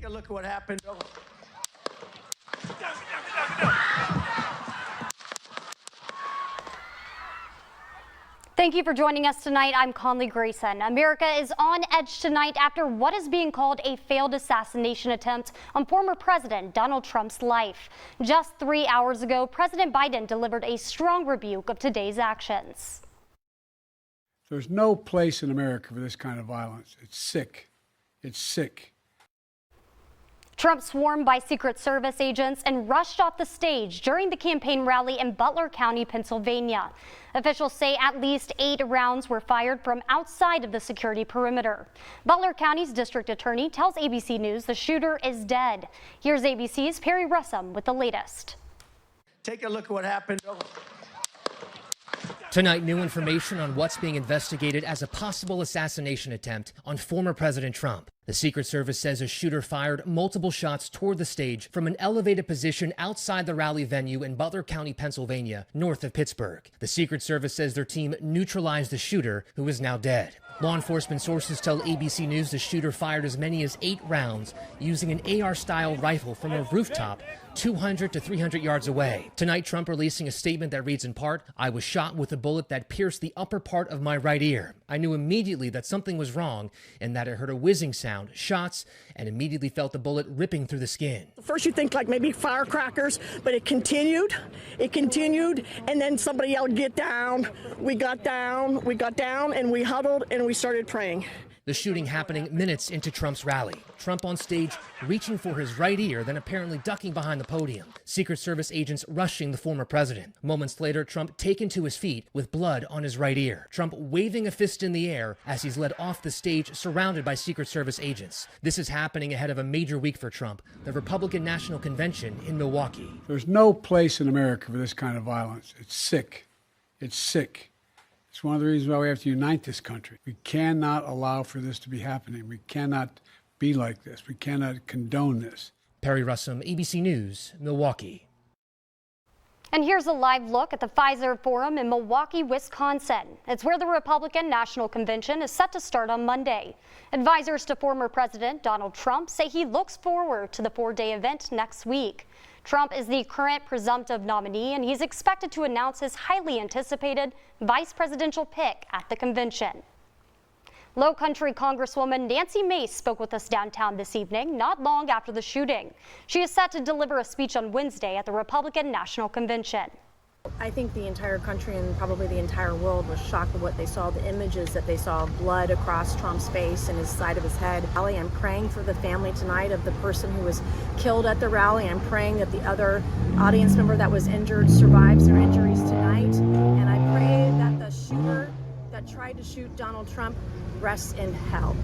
a look at what happened. Thank you for joining us tonight. I'm Conley Grayson. America is on edge tonight after what is being called a failed assassination attempt on former President Donald Trump's life. Just 3 hours ago, President Biden delivered a strong rebuke of today's actions. There's no place in America for this kind of violence. It's sick. It's sick. Trump swarmed by Secret Service agents and rushed off the stage during the campaign rally in Butler County, Pennsylvania. Officials say at least 8 rounds were fired from outside of the security perimeter. Butler County's district attorney tells ABC News the shooter is dead. Here's ABC's Perry Russum with the latest. Take a look at what happened. Tonight, new information on what's being investigated as a possible assassination attempt on former President Trump. The Secret Service says a shooter fired multiple shots toward the stage from an elevated position outside the rally venue in Butler County, Pennsylvania, north of Pittsburgh. The Secret Service says their team neutralized the shooter, who is now dead. Law enforcement sources tell ABC News the shooter fired as many as 8 rounds using an AR-style rifle from a rooftop 200 to 300 yards away. Tonight, Trump releasing a statement that reads in part, "I was shot with a bullet that pierced the upper part of my right ear. I knew immediately that something was wrong and that I heard a whizzing sound, shots, and immediately felt the bullet ripping through the skin." First you think like maybe firecrackers, but it continued, and then somebody yelled, "Get down." We got down, and we huddled and we started praying. The shooting happening minutes into Trump's rally. Trump on stage reaching for his right ear, then apparently ducking behind the podium. Secret Service agents rushing the former president. Moments later, Trump taken to his feet with blood on his right ear. Trump waving a fist in the air as he's led off the stage surrounded by Secret Service agents. This is happening ahead of a major week for Trump, the Republican National Convention in Milwaukee. There's no place in America for this kind of violence. It's sick. It's sick. It's one of the reasons why we have to unite this country. We cannot allow for this to be happening. We cannot be like this. We cannot condone this. Perry Russum, ABC News, Milwaukee. And here's a live look at the Pfizer Forum in Milwaukee, Wisconsin. It's where the Republican National Convention is set to start on Monday. Advisors to former President Donald Trump say he looks forward to the 4-day event next week. Trump is the current presumptive nominee, and he's expected to announce his highly anticipated vice presidential pick at the convention. Low Country Congresswoman Nancy Mace spoke with us downtown this evening, not long after the shooting. She is set to deliver a speech on Wednesday at the Republican National Convention. I think the entire country and probably the entire world was shocked at what they saw, the images that they saw of blood across Trump's face and his side of his head. I'm praying for the family tonight of the person who was killed at the rally. I'm praying that the other audience member that was injured survives their injuries tonight. And I pray that the shooter that tried to shoot Donald Trump rests in hell.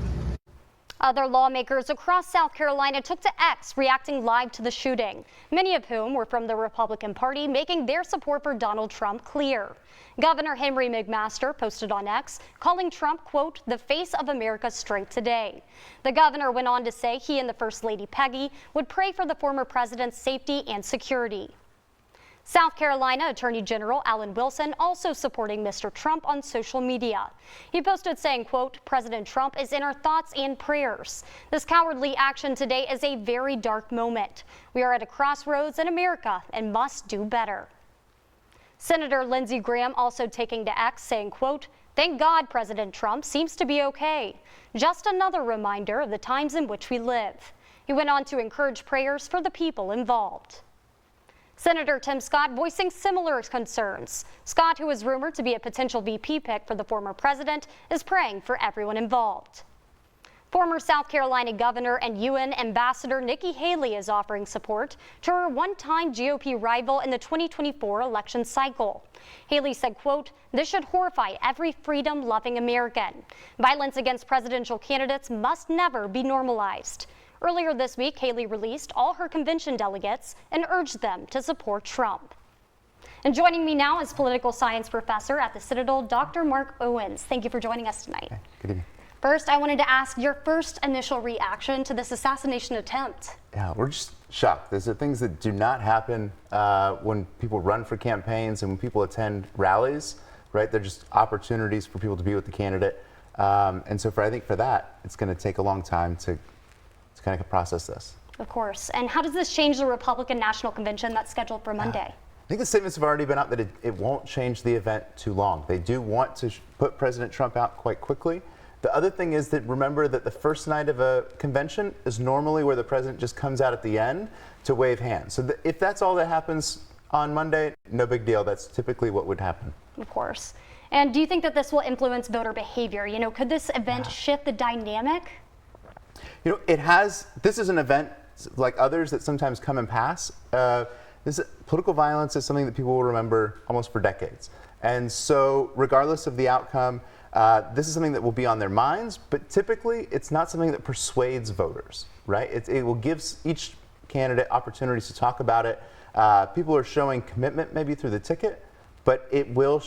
Other lawmakers across South Carolina took to X, reacting live to the shooting, many of whom were from the Republican Party, making their support for Donald Trump clear. Governor Henry McMaster posted on X, calling Trump, quote, "the face of America straight today." The governor went on to say he and the First Lady Peggy would pray for the former president's safety and security. South Carolina Attorney General Alan Wilson also supporting Mr. Trump on social media. He posted saying, quote, "President Trump is in our thoughts and prayers. This cowardly action today is a very dark moment. We are at a crossroads in America and must do better." Senator Lindsey Graham also taking to X saying, quote, "Thank God President Trump seems to be okay. Just another reminder of the times in which we live." He went on to encourage prayers for the people involved. Senator Tim Scott voicing similar concerns. Scott, who is rumored to be a potential VP pick for the former president, is praying for everyone involved. Former South Carolina Governor and UN Ambassador Nikki Haley is offering support to her one-time GOP rival in the 2024 election cycle. Haley said, quote, "This should horrify every freedom-loving American. Violence against presidential candidates must never be normalized." Earlier this week, Haley released all her convention delegates and urged them to support Trump. And joining me now is political science professor at the Citadel, Dr. Mark Owens. Thank you for joining us tonight. Hey, good evening. First, I wanted to ask your first initial reaction to this assassination attempt. Yeah, we're just shocked. These are things that do not happen when people run for campaigns and when people attend rallies, right? They're just opportunities for people to be with the candidate. And so I think for that, it's going to take a long time to to kind of process this. Of course. And how does this change the Republican National Convention that's scheduled for Monday? I think the statements have already been out that it won't change the event too long. They do want to put President Trump out quite quickly. The other thing is that remember that the first night of a convention is normally where the president just comes out at the end to wave hands. So if that's all that happens on Monday, no big deal. That's typically what would happen. Of course. And do you think that this will influence voter behavior? You know, could this event shift the dynamic? You know, it has. This is an event like others that sometimes come and pass. Political violence is something that people will remember almost for decades. And so regardless of the outcome, this is something that will be on their minds, but typically it's not something that persuades voters, right? It will give each candidate opportunities to talk about it. People are showing commitment maybe through the ticket, but it will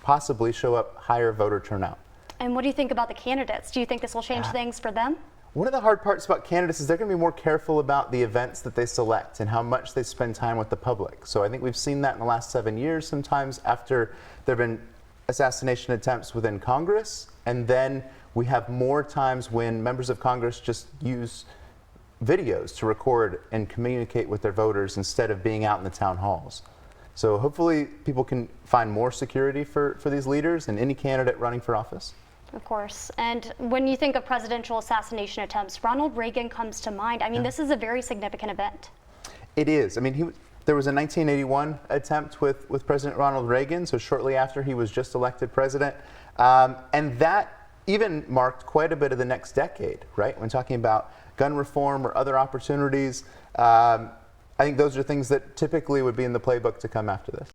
possibly show up higher voter turnout. And what do you think about the candidates? Do you think this will change things for them? One of the hard parts about candidates is they're going to be more careful about the events that they select and how much they spend time with the public. So I think we've seen that in the last 7 years, sometimes after there have been assassination attempts within Congress, and then we have more times when members of Congress just use videos to record and communicate with their voters instead of being out in the town halls. So hopefully people can find more security for these leaders and any candidate running for office. Of course. And when you think of presidential assassination attempts, Ronald Reagan comes to mind. I mean, this is a very significant event. It is. I mean, there was a 1981 attempt with President Ronald Reagan, so shortly after he was just elected president. And that even marked quite a bit of the next decade, right? When talking about gun reform or other opportunities, I think those are things that typically would be in the playbook to come after this.